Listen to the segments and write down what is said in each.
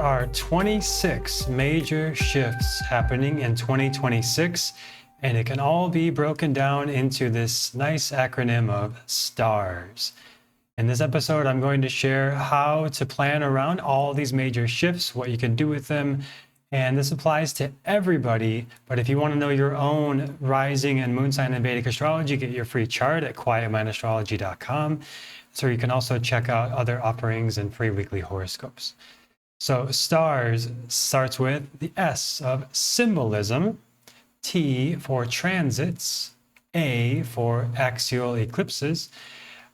are 26 major shifts happening in 2026, and it can all be broken down into this nice acronym of STARS. In this episode, I'm going to share how to plan around all these major shifts, what you can do with them, and this applies to everybody. But if you want to know your own rising and moon sign in Vedic astrology, get your free chart at quietmindastrology.com. So you can also check out other offerings and free weekly horoscopes. So STARS starts with the S of symbolism, T for transits, A for axial eclipses,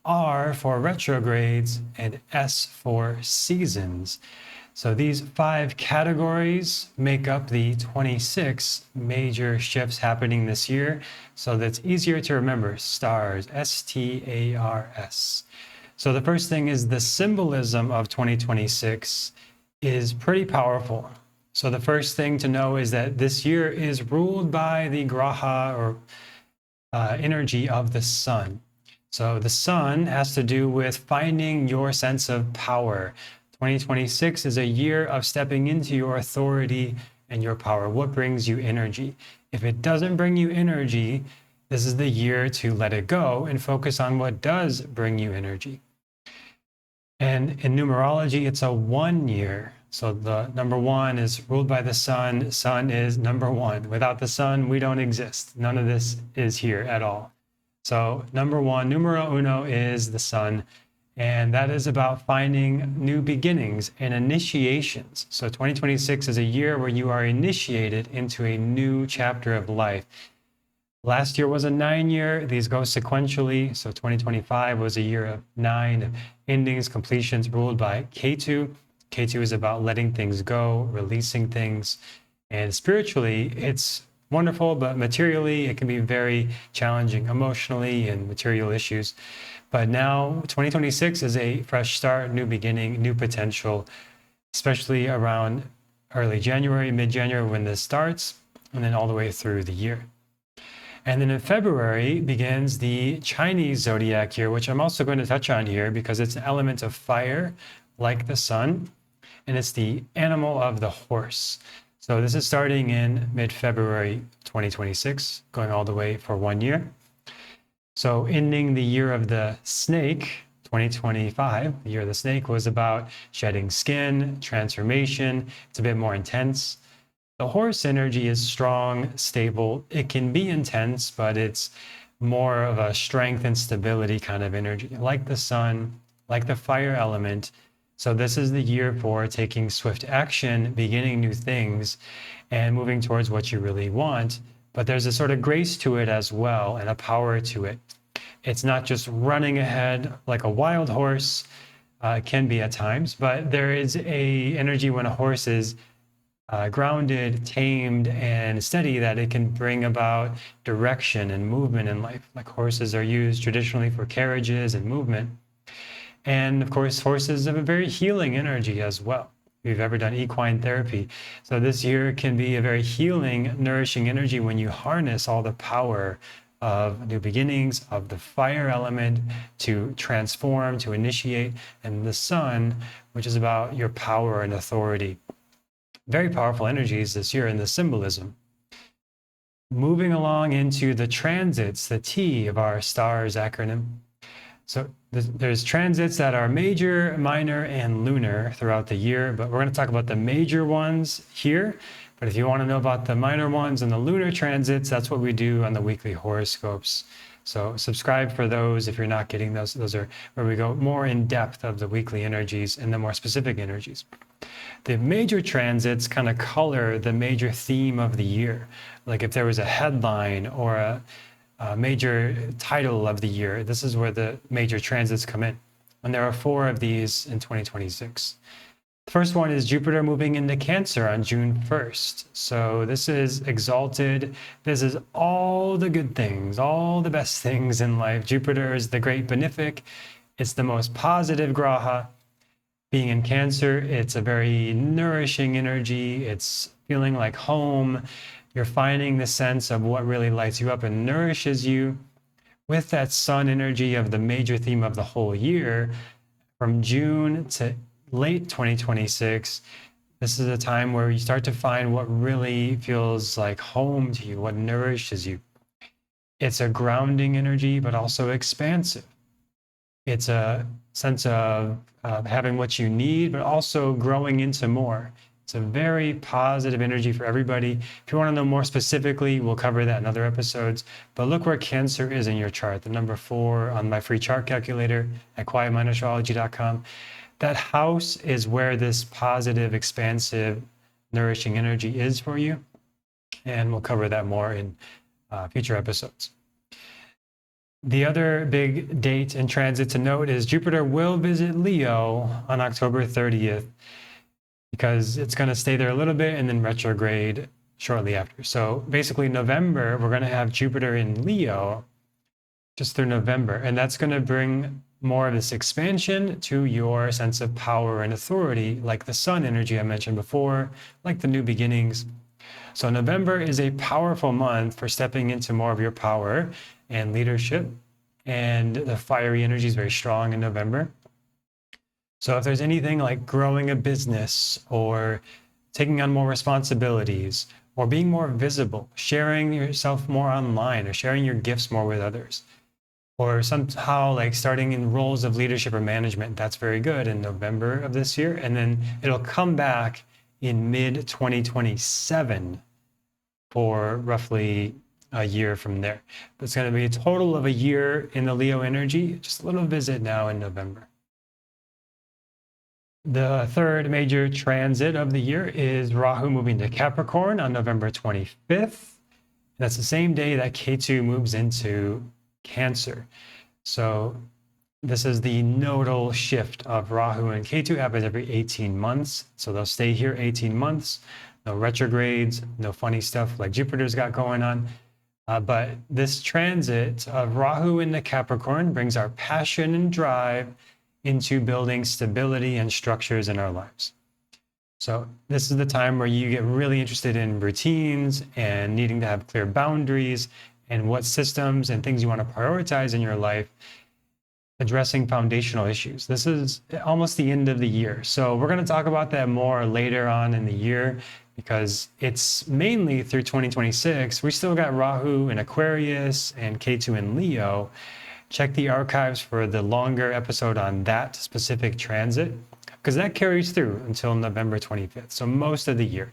R for retrogrades, and S for seasons. So these 5 categories make up the 26 major shifts happening this year. So that's easier to remember. STARS, S-T-A-R-S. So the first thing is the symbolism of 2026 is pretty powerful. So the first thing to know is that this year is ruled by the graha or energy of the sun. So the sun has to do with finding your sense of power. 2026 is a year of stepping into your authority and your power. What brings you energy? If it doesn't bring you energy, this is the year to let it go and focus on what does bring you energy. And in numerology, it's a 1 year. So the number 1 is ruled by the sun. Sun is number 1. Without the sun, we don't exist. None of this is here at all. So number 1, numero uno, is the sun. And that is about finding new beginnings and initiations. So 2026 is a year where you are initiated into a new chapter of life. Last year was a 9-year. These go sequentially. So 2025 was a year of 9 endings, completions, ruled by Ketu. Ketu is about letting things go, releasing things. And spiritually, it's wonderful, but materially, it can be very challenging emotionally and material issues. But now 2026 is a fresh start, new beginning, new potential, especially around early January, mid-January when this starts, and then all the way through the year. And then in February begins the Chinese zodiac year, which I'm also going to touch on here because it's an element of fire, like the sun, and it's the animal of the horse. So this is starting in mid-February 2026, going all the way for 1 year. So ending the year of the snake, 2025, the year of the snake was about shedding skin, transformation. It's a bit more intense. The horse energy is strong, stable. It can be intense, but it's more of a strength and stability kind of energy, like the sun, like the fire element. So this is the year for taking swift action, beginning new things, and moving towards what you really want. But there's a sort of grace to it as well, and a power to it. It's not just running ahead like a wild horse. It can be at times, but there is a energy when a horse is grounded, tamed, and steady, that it can bring about direction and movement in life. Like horses are used traditionally for carriages and movement. And of course, horses have a very healing energy as well. If you've ever done equine therapy. So this year can be a very healing, nourishing energy when you harness all the power of new beginnings, of the fire element to transform, to initiate, and the sun, which is about your power and authority. Very powerful energies this year in the symbolism. Moving along into the transits, the T of our STARS acronym. So there's transits that are major, minor, and lunar throughout the year, but we're going to talk about the major ones here. But if you want to know about the minor ones and the lunar transits, that's what we do on the weekly horoscopes. So subscribe for those if you're not getting those. Those are where we go more in depth of the weekly energies and the more specific energies. The major transits kind of color the major theme of the year. Like if there was a headline or a major title of the year, this is where the major transits come in. And there are 4 of these in 2026. The first one is Jupiter moving into Cancer on June 1st. So this is exalted. This is all the good things, all the best things in life. Jupiter is the great benefic. It's the most positive graha. Being in Cancer, it's a very nourishing energy. It's feeling like home. You're finding the sense of what really lights you up and nourishes you. With that sun energy of the major theme of the whole year, from June to late 2026, This is a time where you start to find what really feels like home to you, what nourishes you. It's a grounding energy, but also expansive. It's a sense of having what you need, but also growing into more. It's a very positive energy for everybody. If you want to know more specifically, we'll cover that in other episodes. But look where Cancer is in your chart, the number 4 on my free chart calculator at quietmindastrology.com. That house is where this positive, expansive, nourishing energy is for you. And we'll cover that more in future episodes. The other big date in transit to note is Jupiter will visit Leo on October 30th because it's going to stay there a little bit and then retrograde shortly after. So basically November, we're going to have Jupiter in Leo just through November. And that's going to bring more of this expansion to your sense of power and authority, like the sun energy I mentioned before, like the new beginnings. So November is a powerful month for stepping into more of your power and leadership. And the fiery energy is very strong in November. So if there's anything like growing a business or taking on more responsibilities or being more visible, sharing yourself more online or sharing your gifts more with others, or somehow like starting in roles of leadership or management, that's very good in November of this year. And then it'll come back in mid-2027 for roughly a year from there. But it's going to be a total of a year in the Leo energy, just a little visit now in November. The third major transit of the year is Rahu moving to Capricorn on November 25th. That's the same day that Ketu moves into Cancer. So this is the nodal shift of Rahu and Ketu, happens every 18 months. So they'll stay here 18 months, no retrogrades, no funny stuff like Jupiter's got going on. But this transit of Rahu into Capricorn brings our passion and drive into building stability and structures in our lives. So this is the time where you get really interested in routines and needing to have clear boundaries and what systems and things you want to prioritize in your life, addressing foundational issues. This is almost the end of the year. So we're going to talk about that more later on in the year because it's mainly through 2026. We still got Rahu in Aquarius and Ketu in Leo. Check the archives for the longer episode on that specific transit because that carries through until November 25th. So most of the year.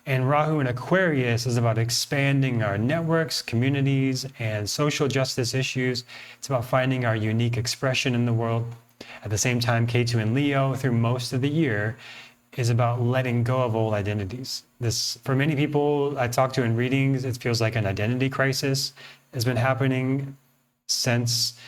And Rahu in Aquarius is about expanding our networks, communities, and social justice issues. It's about finding our unique expression in the world. At the same time, Ketu in Leo through most of the year is about letting go of old identities. This, for many people I talk to in readings, it feels like an identity crisis has been happening since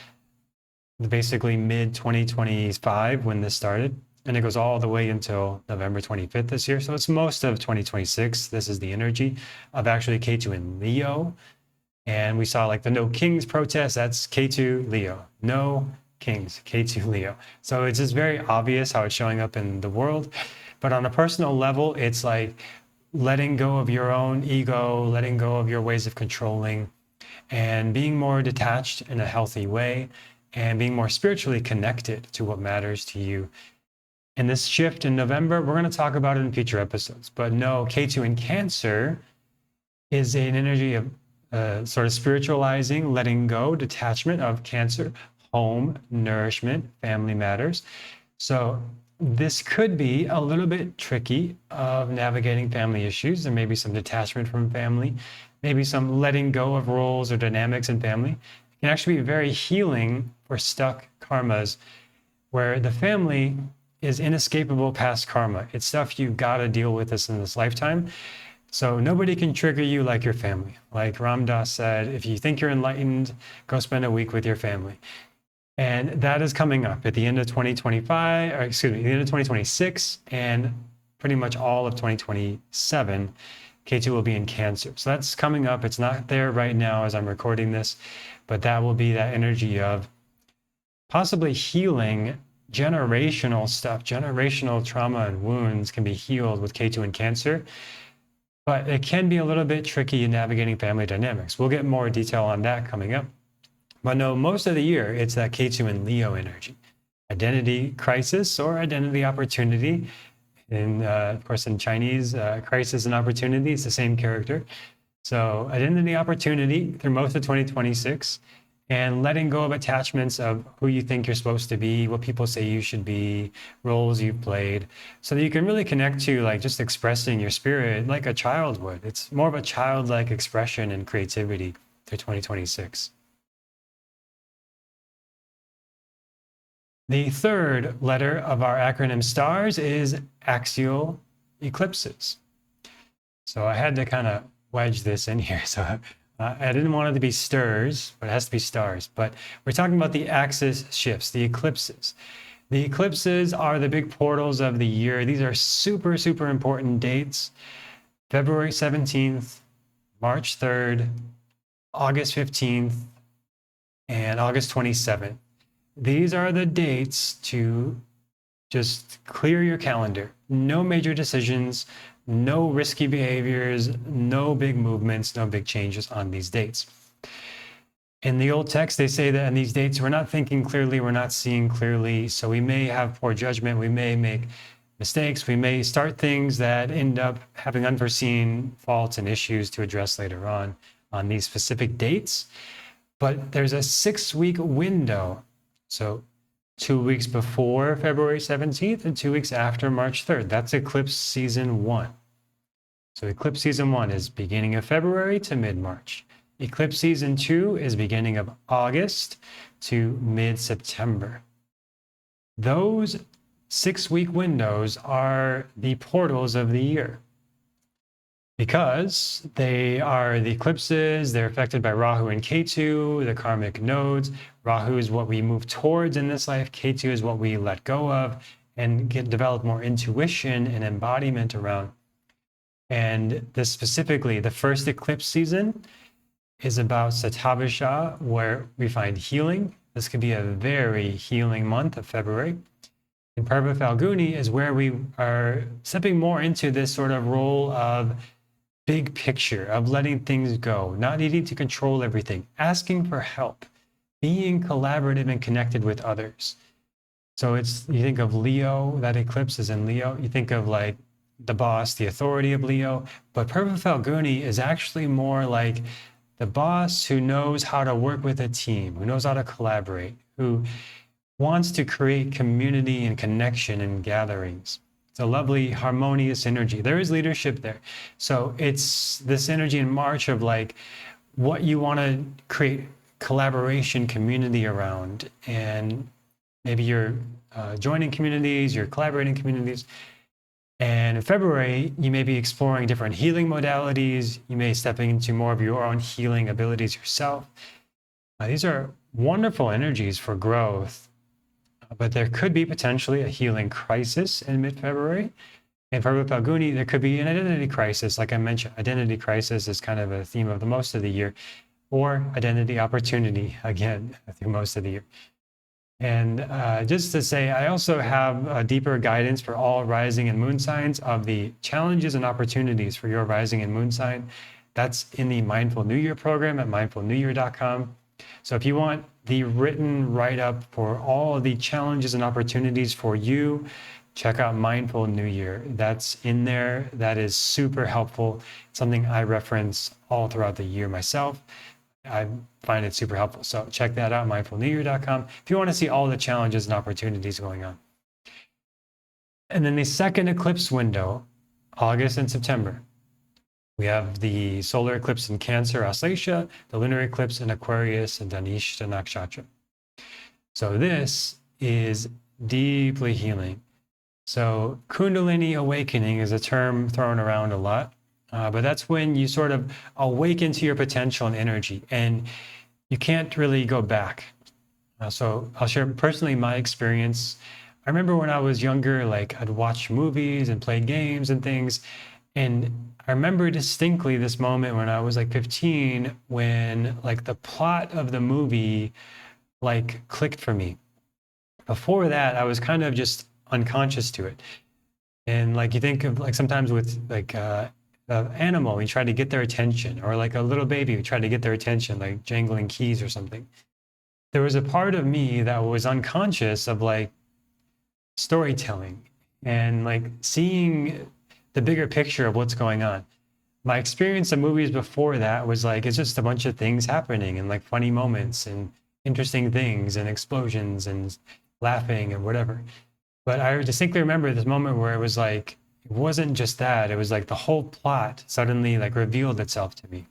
basically mid-2025 when this started. And it goes all the way until November 25th this year. So it's most of 2026. This is the energy of actually Ketu in Leo. And we saw like the No Kings protest. That's Ketu, Leo. No Kings, Ketu, Leo. So it's just very obvious how it's showing up in the world. But on a personal level, it's like letting go of your own ego, letting go of your ways of controlling, and being more detached in a healthy way, and being more spiritually connected to what matters to you. And this shift in November, we're going to talk about it in future episodes. But no, Ketu in Cancer is an energy of sort of spiritualizing, letting go, detachment of Cancer, home, nourishment, family matters. So this could be a little bit tricky of navigating family issues. There may be some detachment from family, maybe some letting go of roles or dynamics in family. It can actually be very healing for stuck karmas where the family is inescapable past karma. It's stuff you gotta deal with this in this lifetime. So nobody can trigger you like your family. Like Ram Dass said, if you think you're enlightened, go spend a week with your family. And that is coming up at the end of 2025, or excuse me, the end of 2026 and pretty much all of 2027. Ketu will be in Cancer. So that's coming up. It's not there right now as I'm recording this, but that will be that energy of possibly healing generational stuff. Generational trauma and wounds can be healed with Ketu in Cancer, but it can be a little bit tricky in navigating family dynamics. We'll get more detail on that coming up. But no, most of the year, it's that Ketu in Leo energy. Identity crisis or identity opportunity. Of course, in Chinese, crisis and opportunity is the same character. So identity opportunity through most of 2026, and letting go of attachments of who you think you're supposed to be, what people say you should be, roles you've played, so that you can really connect to like just expressing your spirit like a child would. It's more of a childlike expression and creativity through 2026. The third letter of our acronym STARS is axial eclipses. So I had to kind of wedge this in here. So I didn't want it to be stirs, but it has to be stars. But we're talking about the axis shifts, the eclipses. The eclipses are the big portals of the year. These are super, super important dates. February 17th, March 3rd, August 15th, and August 27th. These are the dates to just clear your calendar. No major decisions, no risky behaviors, no big movements, no big changes on these dates. In the old text, they say that on these dates, we're not thinking clearly, we're not seeing clearly, so we may have poor judgment, we may make mistakes, we may start things that end up having unforeseen faults and issues to address later on these specific dates. But there's a 6-week window. So 2 weeks before February 17th and 2 weeks after March 3rd. That's eclipse season 1. So eclipse season 1 is beginning of February to mid-March. Eclipse season 2 is beginning of August to mid-September. Those 6-week windows are the portals of the year. Because they are the eclipses, they're affected by Rahu and Ketu, the karmic nodes. Rahu is what we move towards in this life. Ketu is what we let go of and develop more intuition and embodiment around. And this specifically, the first eclipse season is about Satabhisha, where we find healing. This could be a very healing month of February. And Purva Falguni is where we are stepping more into this sort of role of big picture, of letting things go, not needing to control everything, asking for help, being collaborative and connected with others. So it's, you think of Leo, that eclipse is in Leo, you think of like the boss, the authority of Leo, but Purva Falguni is actually more like the boss who knows how to work with a team, who knows how to collaborate, who wants to create community and connection and gatherings. It's a lovely, harmonious energy. There is leadership there. So it's this energy in March of like what you want to create collaboration, community around. And maybe you're joining communities, you're collaborating communities. And in February, you may be exploring different healing modalities. You may be stepping into more of your own healing abilities yourself. These are wonderful energies for growth, but there could be potentially a healing crisis in mid-February. In Purva Falguni, there could be an identity crisis. Like I mentioned, identity crisis is kind of a theme of the most of the year, or identity opportunity, again, through most of the year. And just to say, I also have a deeper guidance for all rising and moon signs of the challenges and opportunities for your rising and moon sign. That's in the Mindful New Year program at mindfulnewyear.com. So if you want the written write-up for all of the challenges and opportunities for you, check out Mindful New Year. That's in there. That is super helpful. It's something I reference all throughout the year myself. I find it super helpful. So check that out, mindfulnewyear.com, if you want to see all the challenges and opportunities going on. And then the second eclipse window, August and September. We have the solar eclipse in Cancer, Auslasia, the lunar eclipse in Aquarius and Dhanishta Nakshatra. So this is deeply healing. So Kundalini awakening is a term thrown around a lot. But that's when you sort of awaken to your potential and energy, and you can't really go back. So I'll share personally my experience. I remember when I was younger, like I'd watch movies and play games and things. And I remember distinctly this moment when I was like 15, when like the plot of the movie like clicked for me. Before that, I was kind of just unconscious to it. And like you think of like sometimes with like animal, we try to get their attention, or like a little baby, we try to get their attention, like jangling keys or something. There was a part of me that was unconscious of like storytelling and like seeing the bigger picture of what's going on. My experience of movies before that was like, it's just a bunch of things happening and like funny moments and interesting things and explosions and laughing and whatever. But I distinctly remember this moment where it was like, it wasn't just that, it was like the whole plot suddenly like revealed itself to me.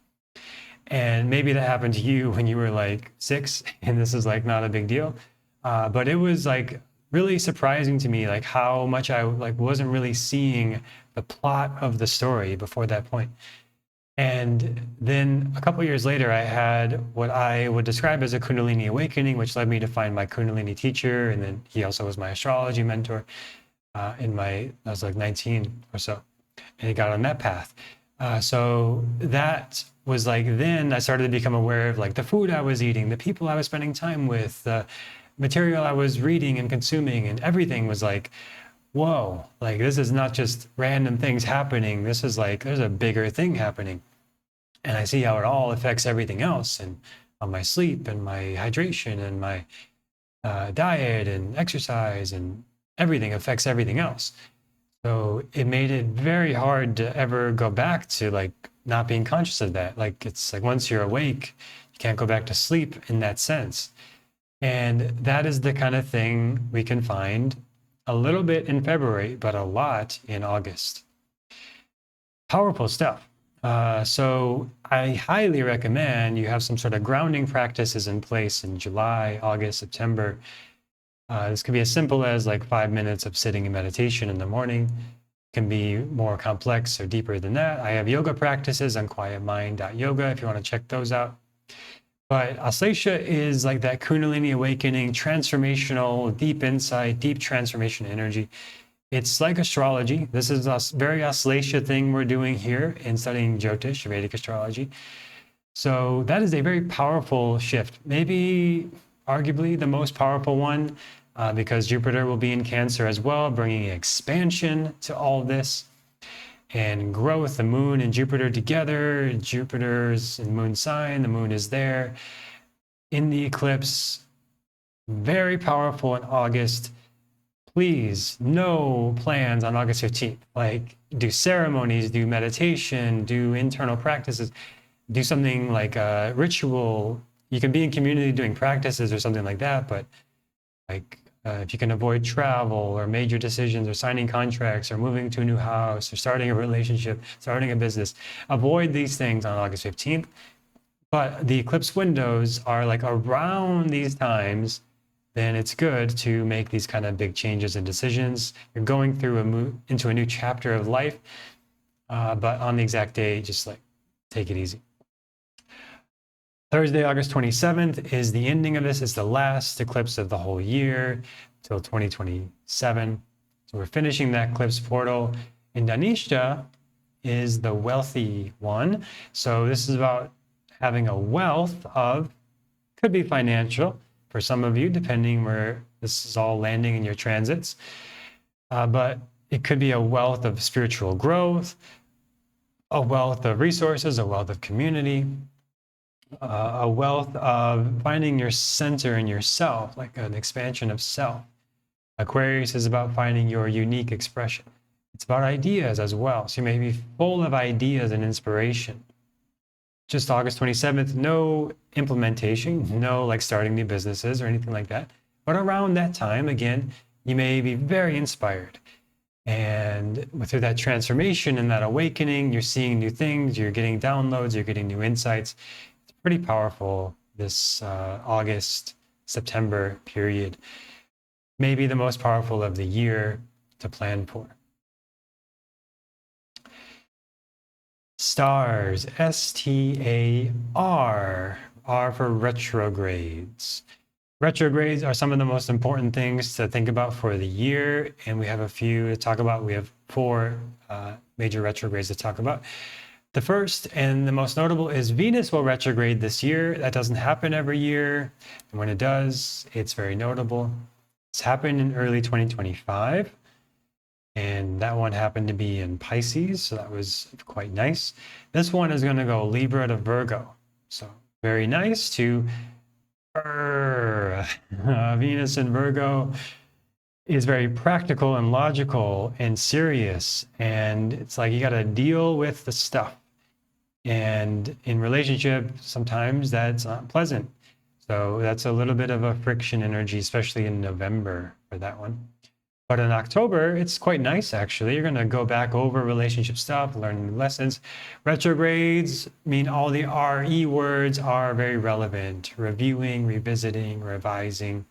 And maybe that happened to you when you were like 6 and this is like not a big deal. But it was like really surprising to me, like how much I like wasn't really seeing the plot of the story before that point. And then a couple years later, I had what I would describe as a Kundalini awakening, which led me to find my Kundalini teacher. And then he also was my astrology mentor I was like 19 or so, and he got on that path. So that was like, then I started to become aware of like the food I was eating, the people I was spending time with, the material I was reading and consuming, and everything was like, whoa, like this is not just random things happening. This is like, there's a bigger thing happening. And I see how it all affects everything else, and on my sleep and my hydration and my diet and exercise, and everything affects everything else. So it made it very hard to ever go back to like not being conscious of that. Like it's like once you're awake, you can't go back to sleep in that sense. And that is the kind of thing we can find a little bit in February, but a lot in August. Powerful stuff. So I highly recommend you have some sort of grounding practices in place in July, August, September. This can be as simple as like 5 minutes of sitting in meditation in the morning. It can be more complex or deeper than that. I have yoga practices on quietmind.yoga if you want to check those out. But Aslesha is like that Kundalini awakening, transformational, deep insight, deep transformation energy. It's like astrology. This is a very Aslesha thing we're doing here in studying Jyotish, Vedic astrology. So that is a very powerful shift. Maybe arguably the most powerful one, because Jupiter will be in Cancer as well, bringing expansion to all this and growth. The moon and Jupiter together, Jupiter's in moon sign, the moon is there in the eclipse. Very powerful in August. Please, no plans on August 15th. Like, do ceremonies, do meditation, do internal practices, do something like a ritual. You can be in community doing practices or something like that, but like if you can avoid travel or major decisions or signing contracts or moving to a new house or starting a relationship, starting a business, avoid these things on August 15th. But the eclipse windows are like around these times, then it's good to make these kind of big changes and decisions. You're going through into a new chapter of life, but on the exact day, just like take it easy. Thursday, August 27th is the ending of this. It's the last eclipse of the whole year till 2027. So we're finishing that eclipse portal. And Dhanishta is the wealthy one. So this is about having a wealth of, could be financial for some of you, depending where this is all landing in your transits. But it could be a wealth of spiritual growth, a wealth of resources, a wealth of community, a wealth of finding your center in yourself, like an expansion of self. Aquarius is about finding your unique expression. It's about ideas as well. So you may be full of ideas and inspiration. Just August 27th, no implementation, no like starting new businesses or anything like that. But around that time, again, you may be very inspired. And through that transformation and that awakening, you're seeing new things, you're getting downloads, you're getting new insights. Pretty powerful this August, September period. Maybe the most powerful of the year to plan for. Stars, S-T-A-R, R for retrogrades. Retrogrades are some of the most important things to think about for the year, and we have a few to talk about. We have 4 major retrogrades to talk about. The first and the most notable is Venus will retrograde this year. That doesn't happen every year. And when it does, it's very notable. It's happened in early 2025. And that one happened to be in Pisces. So that was quite nice. This one is going to go Libra to Virgo. So very nice to Venus and Virgo. is very practical and logical and serious. And it's like you got to deal with the stuff. And in relationship, sometimes that's not pleasant. So that's a little bit of a friction energy, especially in November for that one. But in October, it's quite nice, actually. You're going to go back over relationship stuff, learn new lessons. Retrogrades mean all the RE words are very relevant. Reviewing, revisiting, revising,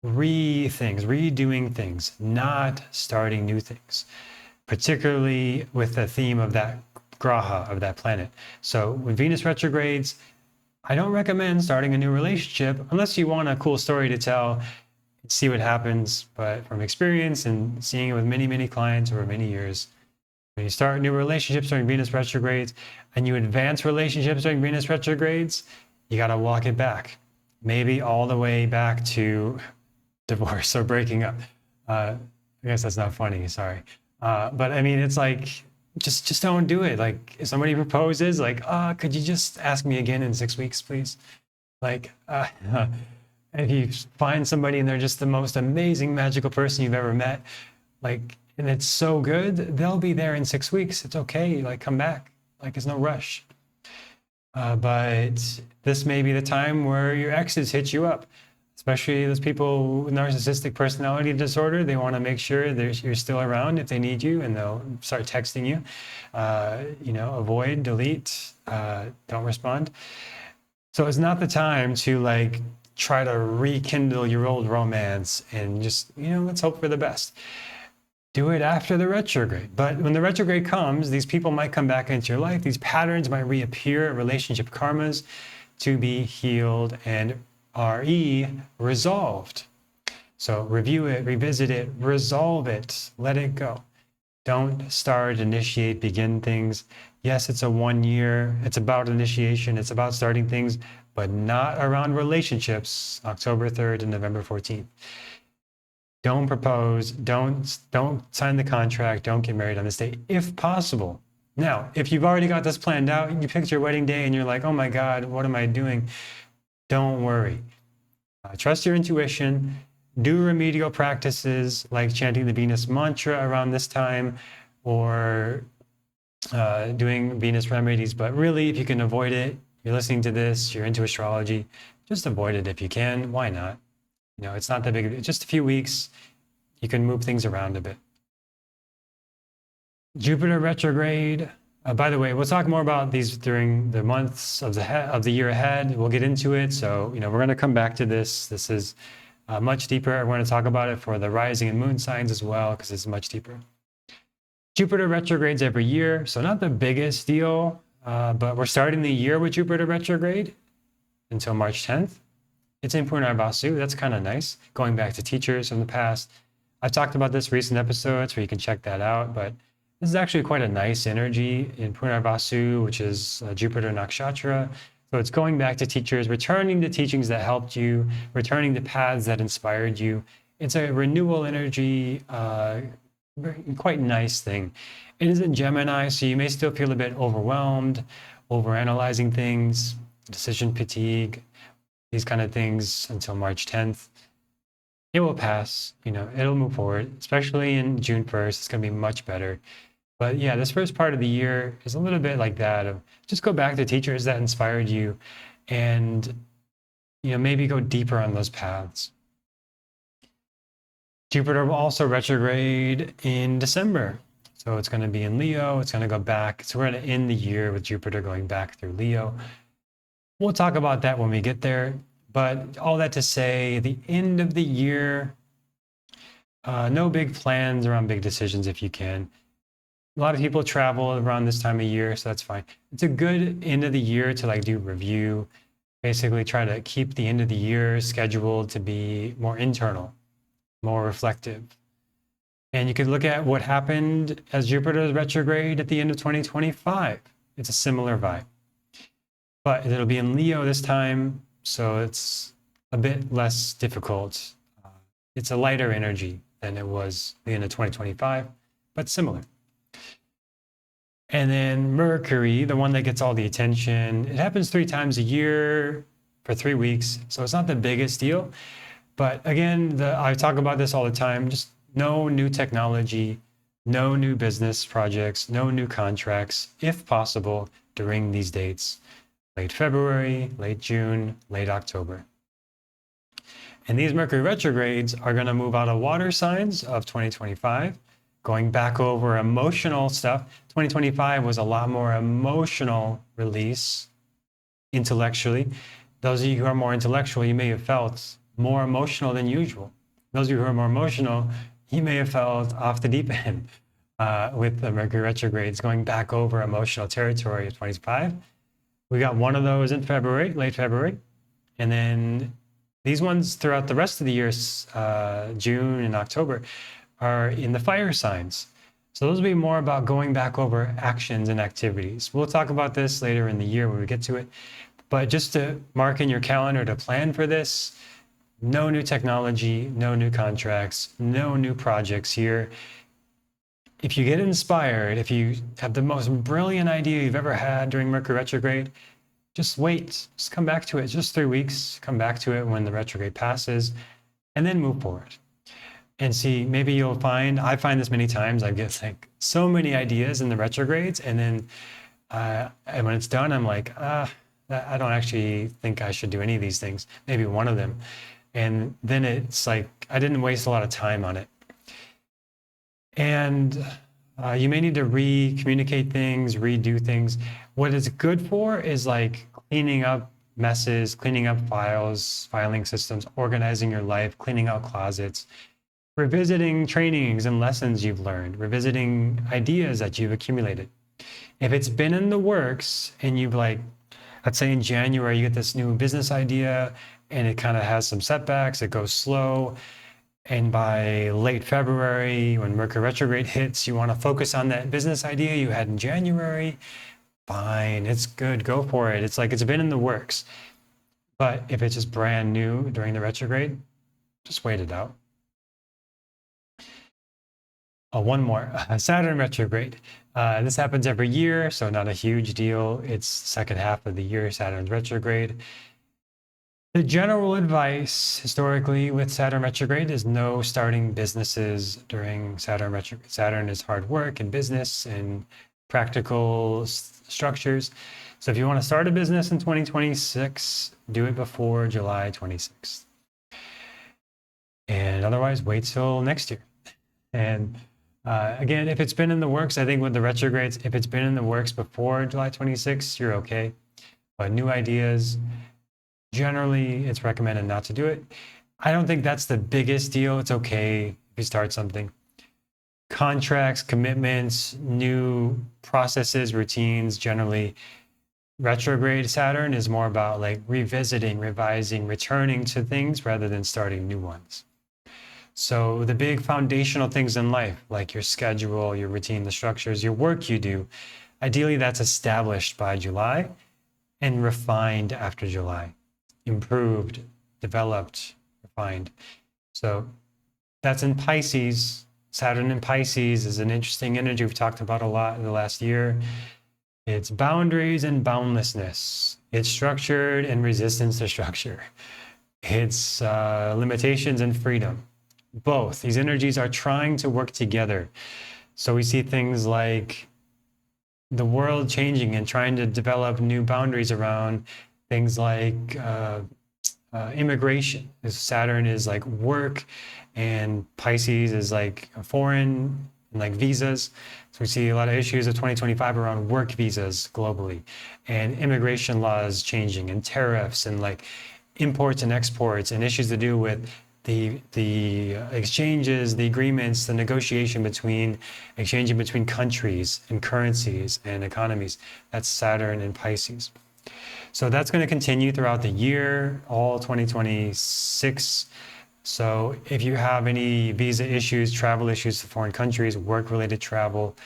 redoing things, not starting new things, particularly with the theme of that graha, of that planet. So with Venus retrogrades, I don't recommend starting a new relationship unless you want a cool story to tell, see what happens. But from experience and seeing it with many, many clients over many years, when you start new relationships during Venus retrogrades and you advance relationships during Venus retrogrades, you got to walk it back, maybe all the way back to divorce or breaking up. I guess that's not funny, sorry. But I mean, it's like, just don't do it. Like if somebody proposes, like, could you just ask me again in 6 weeks, please? Like, if you find somebody and they're just the most amazing, magical person you've ever met, like, and it's so good, they'll be there in 6 weeks. It's okay. Like, come back. Like, there's no rush. But this may be the time where your exes hit you up, especially those people with narcissistic personality disorder. They want to make sure you're still around if they need you, and they'll start texting you. Avoid, delete, don't respond. So it's not the time to like try to rekindle your old romance and just, let's hope for the best. Do it after the retrograde. But when the retrograde comes, these people might come back into your life. These patterns might reappear, relationship karmas, to be healed and resolved. So review it, revisit it, resolve it, let it go. Don't start, initiate, begin things. Yes, it's a 1 year. It's about initiation. It's about starting things, but not around relationships, October 3rd and November 14th. Don't propose. Don't sign the contract. Don't get married on this day, if possible. Now, if you've already got this planned out, you picked your wedding day and you're like, oh my God, what am I doing? Don't worry. Trust your intuition. Do remedial practices like chanting the Venus mantra around this time, or doing Venus remedies. But really, if you can avoid it, you're listening to this, you're into astrology, just avoid it if you can. Why not? It's not that big of it. Just a few weeks, you can move things around a bit. Jupiter retrograde. By the way, we'll talk more about these during the months of the year ahead. We'll get into it. So, we're going to come back to this. This is much deeper. We're going to talk about it for the rising and moon signs as well, because it's much deeper. Jupiter retrogrades every year. So not the biggest deal, but we're starting the year with Jupiter retrograde until March 10th. It's in Punarvasu. That's kind of nice. Going back to teachers from the past. I've talked about this recent episodes where you can check that out, but this is actually quite a nice energy in Punarvasu, which is Jupiter Nakshatra. So it's going back to teachers, returning the teachings that helped you, returning the paths that inspired you. It's a renewal energy, quite nice thing. It is in Gemini, so you may still feel a bit overwhelmed, overanalyzing things, decision fatigue, these kind of things until March 10th. It will pass, it'll move forward, especially in June 1st. It's going to be much better. But yeah, this first part of the year is a little bit like that of just go back to teachers that inspired you and, maybe go deeper on those paths. Jupiter will also retrograde in December. So it's going to be in Leo. It's going to go back. So we're going to end the year with Jupiter going back through Leo. We'll talk about that when we get there. But all that to say, the end of the year, no big plans around big decisions if you can. A lot of people travel around this time of year, so that's fine. It's a good end of the year to do review. Basically try to keep the end of the year scheduled to be more internal, more reflective. And you could look at what happened as Jupiter retrograde at the end of 2025. It's a similar vibe. But it'll be in Leo this time, so it's a bit less difficult. It's a lighter energy than it was at the end of 2025, but similar. And then Mercury, the one that gets all the attention, it happens 3 times a year for 3 weeks, so it's not the biggest deal. But again, I talk about this all the time, just no new technology, no new business projects, no new contracts, if possible, during these dates, late February, late June, late October. And these Mercury retrogrades are going to move out of water signs of 2025, going back over emotional stuff. 2025 was a lot more emotional release intellectually. Those of you who are more intellectual, you may have felt more emotional than usual. Those of you who are more emotional, you may have felt off the deep end with the Mercury retrogrades going back over emotional territory of 25. We got one of those in February, late February. And then these ones throughout the rest of the year, June and October, are in the fire signs. So those will be more about going back over actions and activities. We'll talk about this later in the year when we get to it. But just to mark in your calendar to plan for this, no new technology, no new contracts, no new projects here. If you get inspired, if you have the most brilliant idea you've ever had during Mercury retrograde, just wait, just come back to it. Just 3 weeks, come back to it when the retrograde passes, and then move forward. And see, maybe you'll find, I find this many times, I get like so many ideas in the retrogrades, and then and when it's done, I'm like, I don't actually think I should do any of these things, maybe one of them. And then it's like, I didn't waste a lot of time on it. And you may need to re-communicate things, redo things. What it's good for is like cleaning up messes, cleaning up files, filing systems, organizing your life, cleaning out closets, revisiting trainings and lessons you've learned, revisiting ideas that you've accumulated. If it's been in the works and you've like, let's say in January, you get this new business idea and it kind of has some setbacks, it goes slow. And by late February, when Mercury retrograde hits, you want to focus on that business idea you had in January. Fine, it's good, go for it. It's like it's been in the works. But if it's just brand new during the retrograde, just wait it out. Oh, one more, Saturn retrograde. This happens every year, so not a huge deal. It's second half of the year, Saturn's retrograde. The general advice historically with Saturn retrograde is no starting businesses during Saturn retrograde. Saturn is hard work and business and practical structures. So if you want to start a business in 2026, do it before July 26th. And otherwise, wait till next year. And again, if it's been in the works, I think with the retrogrades, if it's been in the works before July 26th, you're okay. But new ideas, generally, it's recommended not to do it. I don't think that's the biggest deal. It's okay if you start something. Contracts, commitments, new processes, routines, generally, retrograde Saturn is more about like revisiting, revising, returning to things rather than starting new ones. So the big foundational things in life, like your schedule, your routine, the structures, your work you do, ideally that's established by July and refined after July. Improved, developed, refined. So that's in Pisces. Saturn in Pisces is an interesting energy we've talked about a lot in the last year. It's boundaries and boundlessness. It's structured and resistance to structure. It's limitations and freedom. Both. These energies are trying to work together. So we see things like the world changing and trying to develop new boundaries around things like immigration. Saturn is like work, and Pisces is like foreign and like visas. So we see a lot of issues of 2025 around work visas globally, and immigration laws changing, and tariffs, and like imports and exports, and issues to do with the exchanges, the agreements, the negotiation between exchanging between countries and currencies and economies. That's Saturn and Pisces. So that's going to continue throughout the year, all 2026. So if you have any visa issues, travel issues to foreign countries, work-related travel,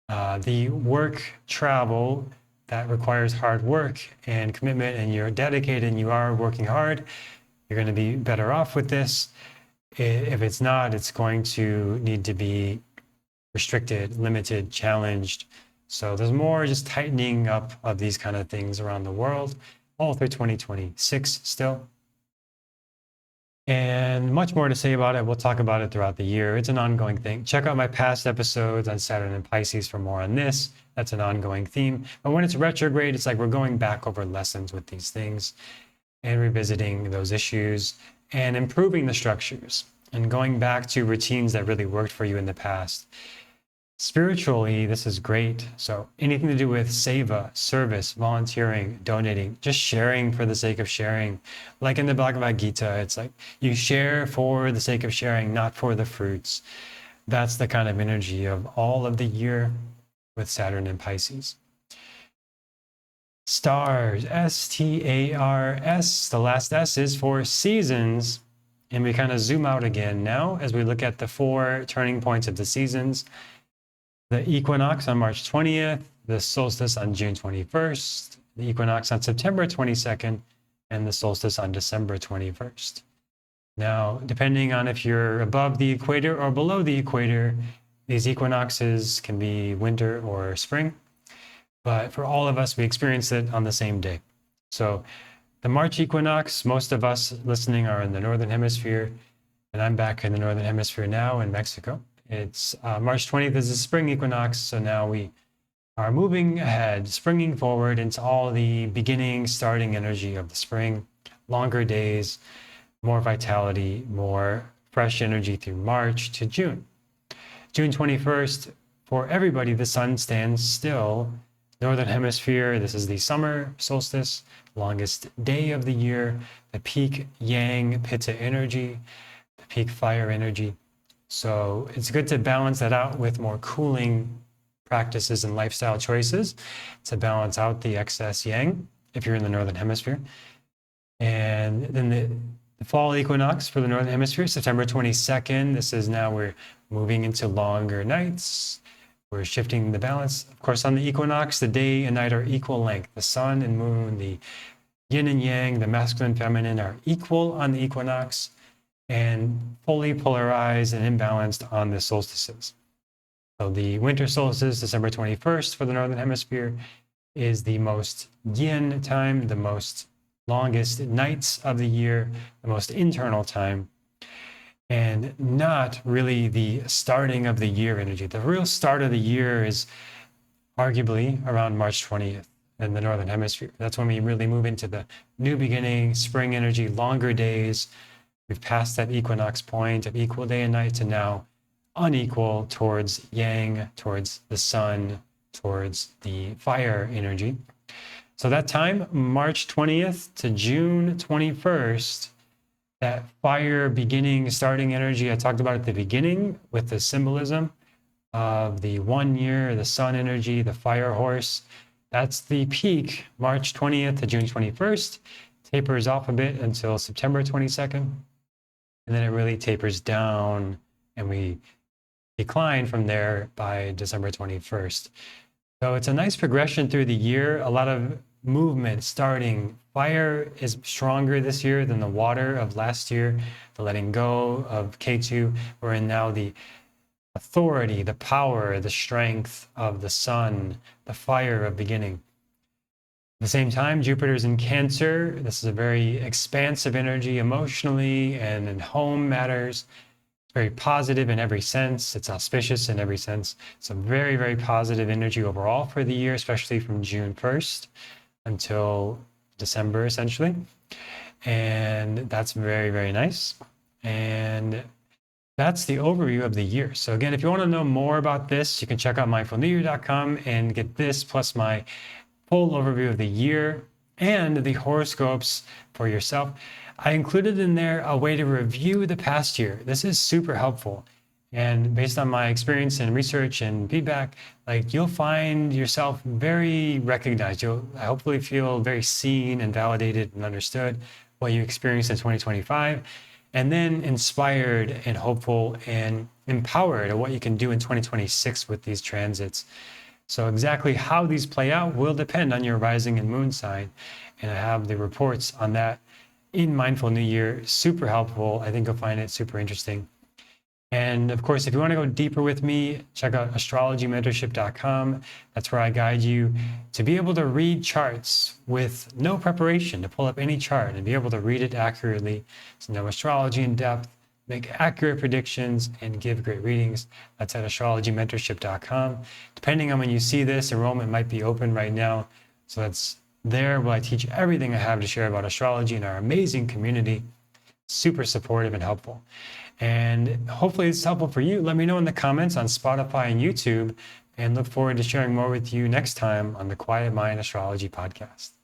the work travel that requires hard work and commitment, and you're dedicated and you are working hard, you're going to be better off with this. If it's not, it's going to need to be restricted, limited, challenged. So there's more just tightening up of these kind of things around the world, all through 2026 still. And much more to say about it. We'll talk about it throughout the year. It's an ongoing thing. Check out my past episodes on Saturn and Pisces for more on this. That's an ongoing theme. But when it's retrograde, it's like we're going back over lessons with these things and revisiting those issues and improving the structures and going back to routines that really worked for you in the past. Spiritually, this is great. So anything to do with seva, service, volunteering, donating, just sharing for the sake of sharing. Like in the Bhagavad Gita, it's like you share for the sake of sharing, not for the fruits. That's the kind of energy of all of the year with Saturn and Pisces. Stars, S-T-A-R-S. The last S is for seasons. And we kind of zoom out again now as we look at the 4 turning points of the seasons. The equinox on March 20th, the solstice on June 21st, the equinox on September 22nd, and the solstice on December 21st. Now, depending on if you're above the equator or below the equator, these equinoxes can be winter or spring. But for all of us, we experience it on the same day. So the March equinox, most of us listening are in the Northern Hemisphere, and I'm back in the Northern Hemisphere now in Mexico. It's March 20th is the spring equinox, so now we are moving ahead, springing forward into all the beginning, starting energy of the spring, longer days, more vitality, more fresh energy through March to June. June 21st, for everybody, the sun stands still. Northern Hemisphere, this is the summer solstice, longest day of the year, the peak yang pitta energy, the peak fire energy. So it's good to balance that out with more cooling practices and lifestyle choices to balance out the excess yang if you're in the Northern Hemisphere. And then the fall equinox for the Northern Hemisphere, September 22nd. This is now we're moving into longer nights. We're shifting the balance. Of course, on the equinox, the day and night are equal length. The sun and moon, the yin and yang, the masculine, feminine are equal on the equinox, and fully polarized and imbalanced on the solstices. So the winter solstice, December 21st for the Northern Hemisphere, is the most yin time, the most longest nights of the year, the most internal time, and not really the starting of the year energy. The real start of the year is arguably around March 20th in the Northern Hemisphere. That's when we really move into the new beginning, spring energy, longer days. We've passed that equinox point of equal day and night to now unequal towards yang, towards the sun, towards the fire energy. So that time, March 20th to June 21st, that fire beginning, starting energy I talked about at the beginning with the symbolism of the 1 year, the sun energy, the fire horse. That's the peak, March 20th to June 21st. Tapers off a bit until September 22nd. And then it really tapers down and we decline from there by December 21st. So it's a nice progression through the year, a lot of movement starting. Fire is stronger this year than the water of last year, the letting go of Ketu. We're in now the authority, the power, the strength of the sun, the fire of beginning. At the same time, Jupiter's in Cancer. This is a very expansive energy emotionally and in home matters. It's very positive in every sense. It's auspicious in every sense. It's a very, very positive energy overall for the year, especially from June 1st until December, essentially. And that's very, very nice. And that's the overview of the year. So again, if you want to know more about this, you can check out mindfulnewyear.com and get this plus my full overview of the year and the horoscopes for yourself. I included in there a way to review the past year. This is super helpful. And based on my experience and research and feedback, like you'll find yourself very recognized. You'll hopefully feel very seen and validated and understood what you experienced in 2025, and then inspired and hopeful and empowered at what you can do in 2026 with these transits. So exactly how these play out will depend on your rising and moon sign. And I have the reports on that in Mindful New Year. Super helpful. I think you'll find it super interesting. And of course, if you want to go deeper with me, check out astrologymentorship.com. That's where I guide you to be able to read charts with no preparation, to pull up any chart and be able to read it accurately, to know astrology in depth, make accurate predictions, and give great readings. That's at astrologymentorship.com. Depending on when you see this, enrollment might be open right now. So that's there where I teach everything I have to share about astrology in our amazing community. Super supportive and helpful. And hopefully it's helpful for you. Let me know in the comments on Spotify and YouTube, and look forward to sharing more with you next time on the Quiet Mind Astrology Podcast.